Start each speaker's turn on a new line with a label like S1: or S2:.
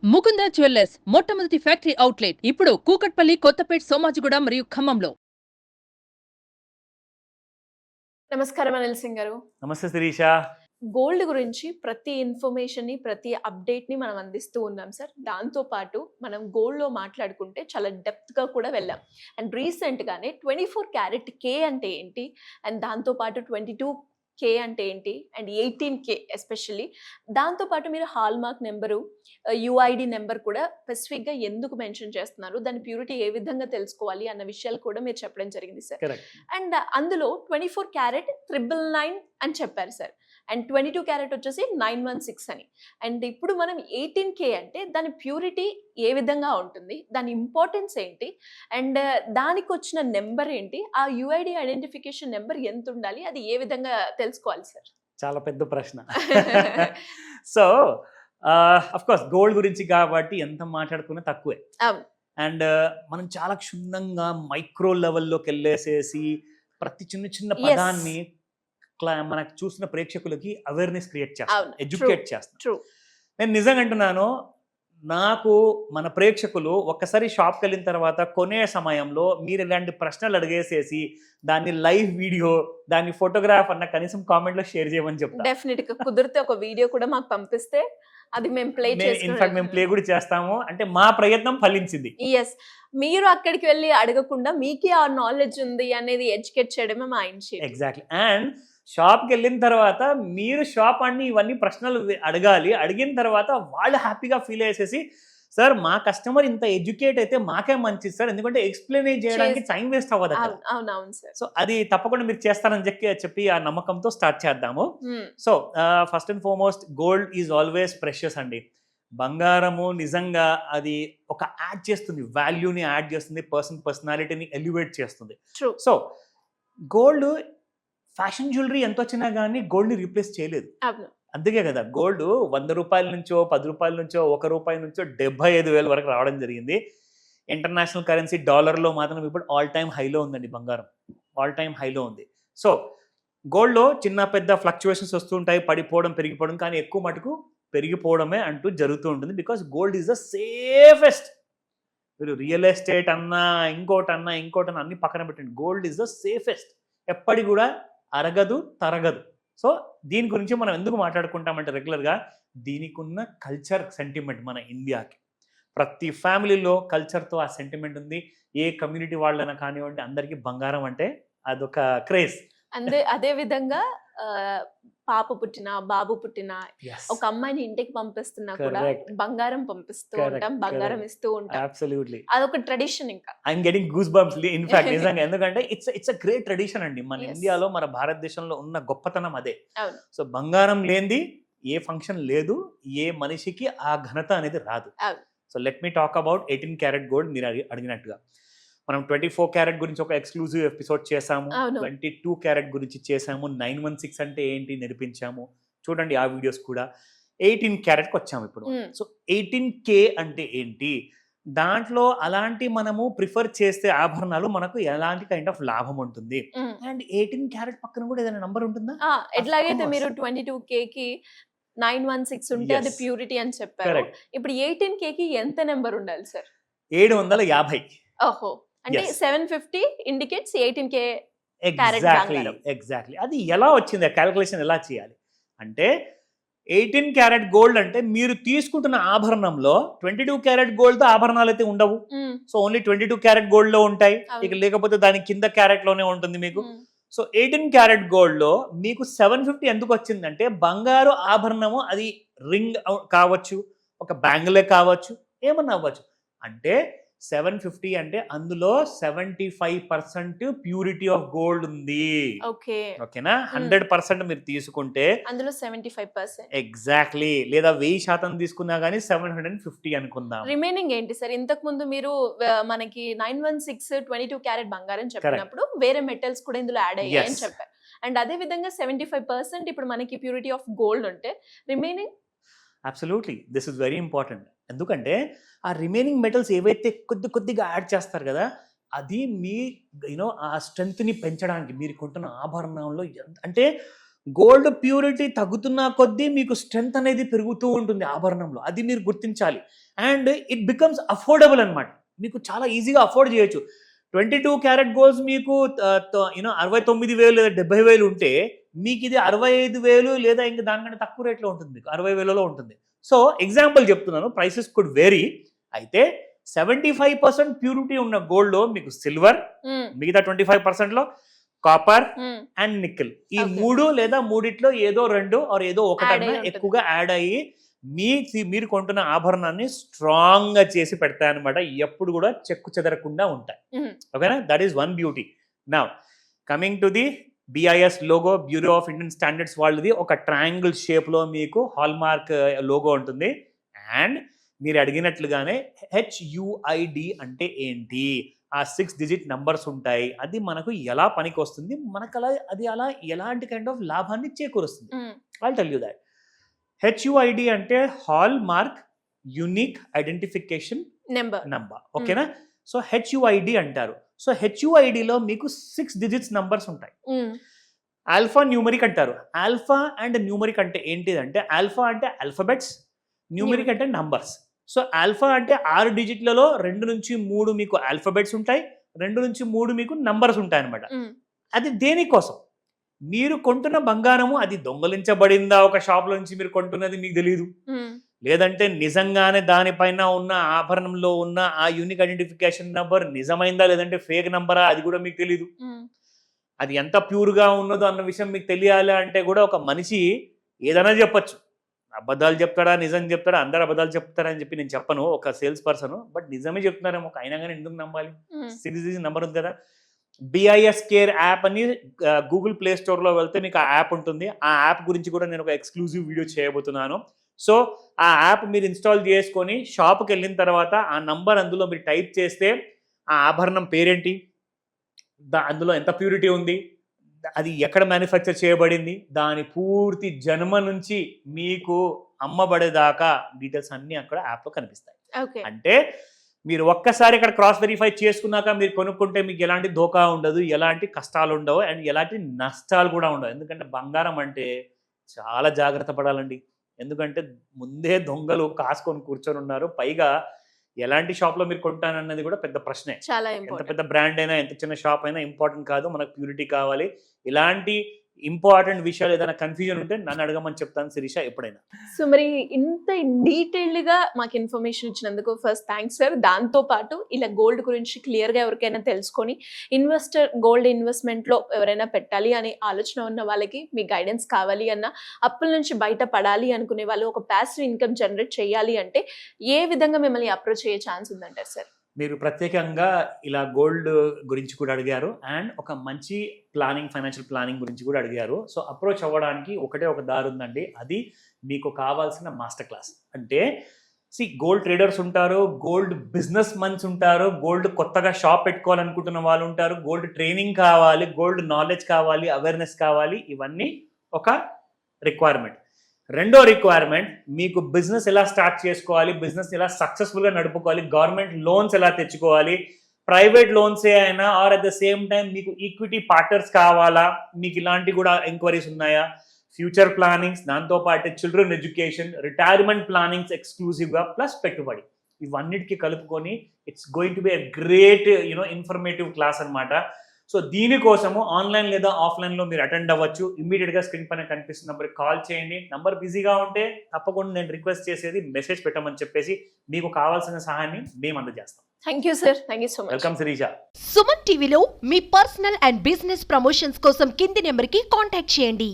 S1: Mukunda jewellers మొట్టమొదటి factory outlet ఇప్పుడు కూకట్పల్లి, కొత్తపేట్, సోమాజిగూడ మరియు ఖమ్మంలో.
S2: నమస్కారం అనిల్ సింగ్ గారు.
S3: నమస్తే శిరీష.
S2: గోల్డ్ గురించి ప్రతి ఇన్ఫర్మేషన్‌ని, ప్రతి అప్డేట్‌ని మనం అందిస్తూ ఉన్నాం సార్. దాంతో పాటు మనం గోల్డ్‌లో మాట్లాడుకుంటే చాలా డెప్త్‌గా కూడా వెళ్ళాం. అండ్ రీసెంట్‌గానే 24 క్యారెట్ కే అంటే ఏంటి? అండ్ దాంతో పాటు 22 కే అంటే ఏంటి? And 18 K especially. దాంతో పాటు మీరు హాల్‌మార్క్ నెంబరు, యూఐడీ నెంబర్ కూడా స్పెసిఫిక్‌గా ఎందుకు మెన్షన్ చేస్తున్నారు? దాని ప్యూరిటీ ఏ విధంగా తెలుసుకోవాలి అన్న విషయాలు కూడా మీరు చెప్పడం జరిగింది సార్.
S3: కరెక్ట్.
S2: అండ్ అందులో 24 క్యారెట్ 999 అని చెప్పారు సార్. అండ్ 22 క్యారెట్ వచ్చేసి 916 అని. అండ్ ఇప్పుడు మనం 18 కే అంటే దాని ప్యూరిటీ ఏ విధంగా ఉంటుంది? దాని ఇంపార్టెన్స్ ఏంటి? అండ్ దానికి వచ్చిన నెంబర్ ఏంటి? ఆ యూఐడీ ఐడెంటిఫికేషన్ నెంబర్ ఎంత ఉండాలి? అది ఏ విధంగా తెలుసుకోవాలి సార్?
S3: చాలా పెద్ద ప్రశ్న. సో ఆఫ్ కోర్స్ గోల్డ్ గురించి కాబట్టి ఎంత మాట్లాడుకున్నా తక్కువే.
S2: అవును.
S3: అండ్ మనం చాలా క్షుణ్ణంగా మైక్రో లెవెల్లోకి వెళ్ళేసేసి ప్రతి చిన్న చిన్న
S2: Yes.
S3: పదాన్ని మనకు చూసిన ప్రేక్షకులకి అవేర్నెస్ క్రియేట్ చేస్తాం,
S2: అవును.
S3: ఎడ్యుకేట్ చేస్తాం.
S2: ట్రూ.
S3: నేను నిజంగా అంటున్నాను, నాకు మన ప్రేక్షకులు ఒక్కసారి షాప్కి వెళ్ళిన తర్వాత కొనే సమయంలో మీరు ఇలాంటి ప్రశ్నలు అడిగేసేసి దాన్ని లైవ్ వీడియో, దాన్ని ఫోటోగ్రాఫ్ అన్న కనీసం కామెంట్లో షేర్ చేయమని చెప్తాను.
S2: డెఫినెట్‌గా కుదిరితే ఒక వీడియో కూడా మాకు పంపిస్తే అది మేము ప్లే
S3: ఇన్ఫాక్ట్ మేము ప్లే కూడా చేస్తాము. అంటే మా ప్రయత్నం ఫలించింది.
S2: ఎస్. మీరు అక్కడికి వెళ్ళి అడగకుండా మీకే ఆ నాలెడ్జ్ ఉంది అనేది ఎడ్యుకేట్ చేయడమే మా ఇనిషియేటివ్.
S3: ఎగ్జాక్ట్లీ. అండ్ షాప్కి వెళ్ళిన తర్వాత మీరు షాప్ అన్ని ఇవన్నీ ప్రశ్నలు అడగాలి. అడిగిన తర్వాత వాళ్ళు హ్యాపీగా ఫీల్ అయ్యేసేసి, సార్ మా కస్టమర్ ఇంత ఎడ్యుకేట్ అయితే మాకే మంచిది సార్, ఎందుకంటే ఎక్స్ప్లెయిన్ చేయడానికి టైం వేస్ట్ అవ్వదు.
S2: అవునవును సార్.
S3: సో అది తప్పకుండా మీరు చేస్తారని చెప్పి ఆ నమ్మకంతో స్టార్ట్ చేద్దాము. So first and foremost, gold is always precious అండి. బంగారము నిజంగా అది ఒక యాడ్ చేస్తుంది, వాల్యూని యాడ్ చేస్తుంది, పర్సనాలిటీని ఎలివేట్ చేస్తుంది.
S2: True.
S3: So gold fashion jewellery ఎంత వచ్చినా కానీ గోల్డ్ని రీప్లేస్ చేయలేదు.
S2: అవును.
S3: అందుకే కదా గోల్డ్ 100 రూపాయల నుంచో, 10 రూపాయల నుంచో, ₹1 నుంచో 75,000 వరకు రావడం జరిగింది. ఇంటర్నేషనల్ కరెన్సీ డాలర్లో మాత్రం ఇప్పుడు ఆల్ టైమ్ హైలో ఉందండి. బంగారం ఆల్ టైమ్ హైలో ఉంది. సో గోల్డ్లో చిన్న పెద్ద ఫ్లక్చువేషన్స్ వస్తుంటాయి, పడిపోవడం, పెరిగిపోవడం, కానీ ఎక్కువ మటుకు పెరిగిపోవడమే అంటూ జరుగుతూ ఉంటుంది. Because gold is the safest. మీరు రియల్ ఎస్టేట్ అన్నా, ఇంకోటన్నా అన్ని పక్కన పెట్టండి, గోల్డ్ ఈజ్ ద సేఫెస్ట్. ఎప్పటి కూడా అరగదు, తరగదు. సో దీని గురించి మనం ఎందుకు మాట్లాడుకుంటామంటే రెగ్యులర్గా, దీనికి ఉన్న కల్చర్ సెంటిమెంట్ మన ఇండియాకి. ప్రతి ఫ్యామిలీలో కల్చర్తో ఆ సెంటిమెంట్ ఉంది. ఏ కమ్యూనిటీ వాళ్ళైనా కానివ్వండి, అందరికీ బంగారం అంటే అదొక క్రేజ్.
S2: అదే విధంగా పాప పుట్టినా, బాబు పుట్టినా, ఒక అమ్మాయిని ఇంటికి పంపిస్తున్నా కూడా బంగారం పంపిస్తూ ఉంటాం, బంగారం ఇస్తూ ఉంటాం.
S3: అబ్సల్యూట్లీ.
S2: అదొక ట్రెడిషన్. ఇంకా
S3: I'm getting goose bumps in fact నిజంగా. ఎందుకంటే ఇట్స్ అ గ్రేట్ ట్రెడిషన్ అండి. మన ఇండియాలో, మన భారతదేశంలో ఉన్న గొప్పతనం అదే. సో బంగారం లేనిది ఏ ఫంక్షన్ లేదు, ఏ మనిషికి ఆ ఘనత అనేది రాదు. So let me talk about 18 carat gold. మీరు అడిగినట్టుగా మనం 24 క్యారెట్ గురించి ఒక ఎక్స్క్లూజివ్ ఎపిసోడ్ చేసాము, 22 క్యారెట్ గురించి చేసాము, 916 అంటే ఏంటి నేర్పించాము. చూడండి ఆ వీడియోస్ కూడా. 18 క్యారెట్కి వచ్చాము ఇప్పుడు. సో 18K అంటే ఏంటి, దాంట్లో అలాంటి మనము ప్రిఫర్ చేస్తే ఆభరణాలు మనకు ఎలాంటి కైండ్ ఆఫ్ లాభం ఉంటుంది. అండ్ 18 క్యారెట్ పక్కన కూడా ఏదైనా నంబర్ ఉంటుందా?
S2: ఎట్లాగైతే మీరు 22K కి 916 ఉంటే అది ప్యూరిటీ అని చెప్పారు. ఇప్పుడు 18K కి ఎంత నెంబర్ ఉండాలి సార్?
S3: 750.
S2: ఓహో, అంటే 750 ఇండికేట్స్ 18K.
S3: ఎగ్జాక్ట్లీ. అది ఎలా వచ్చింది, క్యాలిక్యులేషన్ ఎలా చేయాలి అంటే, 18 క్యారెట్ గోల్డ్ అంటే మీరు తీసుకుంటున్న ఆభరణంలో 22 క్యారెట్ గోల్డ్తో ఆభరణాలు అయితే ఉండవు. సో ఓన్లీ 22 క్యారెట్ గోల్డ్ లో ఉంటాయి. ఇక లేకపోతే దాని కింద క్యారెట్ లోనే ఉంటుంది మీకు. సో 18 క్యారెట్ గోల్డ్ లో మీకు 750 ఎందుకు వచ్చిందంటే, బంగారు ఆభరణము, అది రింగ్ కావచ్చు, ఒక బ్యాంగిలే కావచ్చు, ఏమన్నా అవ్వచ్చు. అంటే 750 అంటే అందులో 75% ప్యూరిటీ ఆఫ్ గోల్డ్ ఉంది. ఓకేనా? 100% మీరు తీసుకుంటే అందులో
S2: 75%.
S3: ఎగ్జాక్ట్లీ. లేదా 1000% తీసుకున్నా గానీ 750 అనుకుందాం.
S2: రిమైనింగ్ ఏంటి సార్? ఇంతకు ముందు మీరు మనకి 916 22 క్యారెట్ బంగారం చెప్పినప్పుడు వేరే మెటల్స్ కూడా ఇందులో యాడ్ అయ్యాయని చెప్పారు. అండ్ అదే విధంగా 75% ఇప్పుడు మనకి ప్యూరిటీ ఆఫ్ గోల్డ్ ఉంటే remaining.
S3: Absolutely, this is very important. ఎందుకంటే ఆ రిమైనింగ్ మెటల్స్ ఏవైతే కొద్దిగా యాడ్ చేస్తారు కదా, అది మీ ఆ స్ట్రెంగ్త్ని పెంచడానికి మీరు కొంటున్న ఆభరణంలో అంటే గోల్డ్ ప్యూరిటీ తగ్గుతున్న కొద్దీ మీకు స్ట్రెంగ్త్ అనేది పెరుగుతూ ఉంటుంది ఆభరణంలో, అది మీరు గుర్తించాలి. అండ్ ఇట్ బికమ్స్ అఫోర్డబుల్ అనమాట, మీకు చాలా ఈజీగా అఫోర్డ్ చేయొచ్చు. 22 క్యారెట్ గోల్స్ మీకు 69,000 లేదా 70,000 ఉంటే మీకు ఇది 65,000 లేదా ఇంకా దానికంటే తక్కువ రేట్లో ఉంటుంది, మీకు 60,000లో ఉంటుంది. సో ఎగ్జాంపుల్ చెప్తున్నాను, ప్రైసెస్ కుడ్ వేరీ. అయితే 75% ప్యూరిటీ ఉన్న గోల్డ్ లో మీకు సిల్వర్, మిగతా 25%లో కాపర్ అండ్ నికెల్, ఈ
S2: Okay.
S3: 3 లేదా మూడిట్లో ఏదో 2 ఆర్ ఏదో
S2: Add
S3: ఒకటన్నా
S2: అయ్యి ఉంటుంది.
S3: ఎక్కువగా యాడ్ అయ్యి మీరు కొంటున్న ఆభరణాన్ని స్ట్రాంగ్ గా చేసి పెడతాయన్నమాట, ఎప్పుడు కూడా చెక్కు చెదరకుండా ఉంటాయి. ఓకేనా, that is one beauty. Now coming to the BIS logo, bureau of Indian standards వాళ్ళది ఒక ట్రయాంగిల్ షేప్ లో మీకు హాల్ మార్క్ లోగో ఉంటుంది. అండ్ మీరు అడిగినట్లుగానే HUID అంటే ఏంటి, ఆ 6 డిజిట్ నంబర్స్ ఉంటాయి, అది మనకు ఎలా పనికి వస్తుంది, మనకు అలా ఎలాంటి కైండ్ ఆఫ్ లాభాన్ని చేకూరుస్తుంది. I'll tell you that. HUID అంటే hall mark unique identification number. ఓకేనా, సో HUID అంటారు. సో HUIDలో మీకు 6 డిజిట్స్ నంబర్స్ ఉంటాయి. ఆల్ఫా న్యూమరిక్ అంటారు. ఆల్ఫా అండ్ న్యూమరిక్ అంటే ఏంటిదంటే, ఆల్ఫా అంటే ఆల్ఫబెట్స్, న్యూమరిక్ అంటే నంబర్స్. సో ఆల్ఫా అంటే 6 డిజిట్లలో 2 నుంచి 3 మీకు ఆల్ఫబెట్స్ ఉంటాయి, 2 నుంచి 3 మీకు నంబర్స్ ఉంటాయి అనమాట. అది దేనికోసం, మీరు కొంటున్న బంగారము అది దొంగలించబడిందా, ఒక షాప్ నుంచి మీరు కొంటున్నది మీకు తెలియదు, లేదంటే నిజంగానే దానిపైన ఉన్న ఆభరణంలో ఉన్న ఆ యూనిక్ ఐడెంటిఫికేషన్ నంబర్ నిజమైందా లేదంటే ఫేక్ నంబరా, అది కూడా మీకు తెలియదు. అది ఎంత ప్యూర్గా ఉన్నదో అన్న విషయం మీకు తెలియాలి అంటే కూడా ఒక మనిషి ఏదైనా చెప్పచ్చు, అబద్ధాలు చెప్తాడా నిజం చెప్తాడా, అందరు అబద్ధాలు చెప్తారని చెప్పి నేను చెప్పను, ఒక సేల్స్ పర్సన్, బట్ నిజమే చెప్తున్నారేమో, అయినా కానీ ఎందుకు నమ్మాలి, 6 డిజిట్ నెంబర్ ఉంది కదా. BIS కేర్ యాప్ అని గూగుల్ ప్లే స్టోర్లో వెళ్తే మీకు ఆ యాప్ ఉంటుంది. ఆ యాప్ గురించి కూడా నేను ఒక ఎక్స్క్లూజివ్ వీడియో చేయబోతున్నాను. సో ఆ యాప్ మీరు ఇన్స్టాల్ చేసుకొని షాప్కి వెళ్ళిన తర్వాత ఆ నంబర్ అందులో మీరు టైప్ చేస్తే ఆ ఆభరణం పేరేంటి, అందులో ఎంత ప్యూరిటీ ఉంది, అది ఎక్కడ మ్యానుఫ్యాక్చర్ చేయబడింది, దాని పూర్తి జన్మ నుంచి మీకు అమ్మబడేదాకా డీటెయిల్స్ అన్నీ అక్కడ యాప్లో కనిపిస్తాయి. అంటే మీరు ఒక్కసారి ఇక్కడ క్రాస్ వెరిఫై చేసుకున్నాక మీరు కొనుక్కుంటే మీకు ఎలాంటి ధోకా ఉండదు, ఎలాంటి కష్టాలు ఉండవు, అండ్ ఎలాంటి నష్టాలు కూడా ఉండవు. ఎందుకంటే బంగారం అంటే చాలా జాగ్రత్త పడాలండి, ఎందుకంటే ముందే దొంగలు కాసుకొని కూర్చొని ఉన్నారు. పైగా ఎలాంటి షాప్లో మీరు కొంటానన్నది కూడా పెద్ద ప్రశ్నే. ఎంత పెద్ద బ్రాండ్ అయినా ఎంత చిన్న షాప్ అయినా ఇంపార్టెంట్ కాదు, మనకు ప్యూరిటీ కావాలి. ఇలాంటి ఇంపార్టెంట్ విషయాలు ఏదైనా కన్ఫ్యూజన్ ఉంటే నన్ను అడగమని చెప్తాను శిరీష ఎప్పుడైనా.
S2: సో మరి ఇంత డీటెయిల్డ్ గా మాకు ఇన్ఫర్మేషన్ ఇచ్చినందుకు ఫస్ట్ థ్యాంక్స్ సార్. దాంతో పాటు ఇలా గోల్డ్ గురించి క్లియర్ గా ఎవరికైనా తెలుసుకొని గోల్డ్ ఇన్వెస్ట్మెంట్ లో ఎవరైనా పెట్టాలి అనే ఆలోచన ఉన్న వాళ్ళకి మీ గైడెన్స్ కావాలి అన్న, అప్పుల నుంచి బయట పడాలి అనుకునే వాళ్ళు ఒక ప్యాసివ్ ఇన్కమ్ జనరేట్ చేయాలి అంటే ఏ విధంగా మిమ్మల్ని అప్రోచ్ అయ్యే ఛాన్స్ ఉందంటారు సార్?
S3: మీరు ప్రత్యేకంగా ఇలా గోల్డ్ గురించి కూడా అడిగారు, అండ్ ఒక మంచి ఫైనాన్షియల్ ప్లానింగ్ గురించి కూడా అడిగారు. సో అప్రోచ్ అవ్వడానికి ఒకటే ఒక దారి ఉందండి, అది మీకు కావాల్సిన మాస్టర్ క్లాస్. అంటే గోల్డ్ ట్రేడర్స్ ఉంటారు, గోల్డ్ బిజినెస్ మన్స్ ఉంటారు, గోల్డ్ కొత్తగా షాప్ పెట్టుకోవాలనుకుంటున్న వాళ్ళు ఉంటారు, గోల్డ్ ట్రైనింగ్ కావాలి, గోల్డ్ నాలెడ్జ్ కావాలి, అవేర్నెస్ కావాలి, ఇవన్నీ ఒక రిక్వైర్మెంట్. రెండో రిక్వైర్మెంట్, మీకు బిజినెస్ ఎలా స్టార్ట్ చేసుకోవాలి, బిజినెస్ ఎలా సక్సెస్ఫుల్గా నడుపుకోవాలి, గవర్నమెంట్ లోన్స్ ఎలా తెచ్చుకోవాలి, ప్రైవేట్ లోన్సే అయినా or at the same time మీకు ఈక్విటీ పార్ట్నర్స్ కావాలా, మీకు ఇలాంటి కూడా ఎంక్వైరీస్ ఉన్నాయా, ఫ్యూచర్ ప్లానింగ్స్, దాంతోపాటు చిల్డ్రన్ ఎడ్యుకేషన్, రిటైర్మెంట్ ప్లానింగ్స్ ఎక్స్క్లూజివ్గా ప్లస్ పెట్టుబడి, ఇవన్నిటికీ కలుపుకొని it's going to be a great informative class అనమాట. సో దీనికోసము ఆన్లైన్ లేదా ఆఫ్లైన్లో మీరు అటెండ్ అవ్వచ్చు. ఇమ్మీడియట్గా స్క్రీన్ పైన కనిపిస్తున్న నెంబర్కి కాల్ చేయండి. నంబర్ బిజీగా ఉంటే తప్పకుండా నేను రిక్వెస్ట్ చేసేది మెసేజ్ పెట్టమని చెప్పేసి మీకు కావాల్సిన సహాయాన్ని మేము అందజేస్తాం.
S2: Thank you sir, thank you so much.
S3: Welcome Shirisha.
S4: Suman టీవీలో మీ పర్సనల్ అండ్ బిజినెస్ ప్రమోషన్స్ కోసం కింది నెంబర్కి కాంటాక్ట్ చేయండి.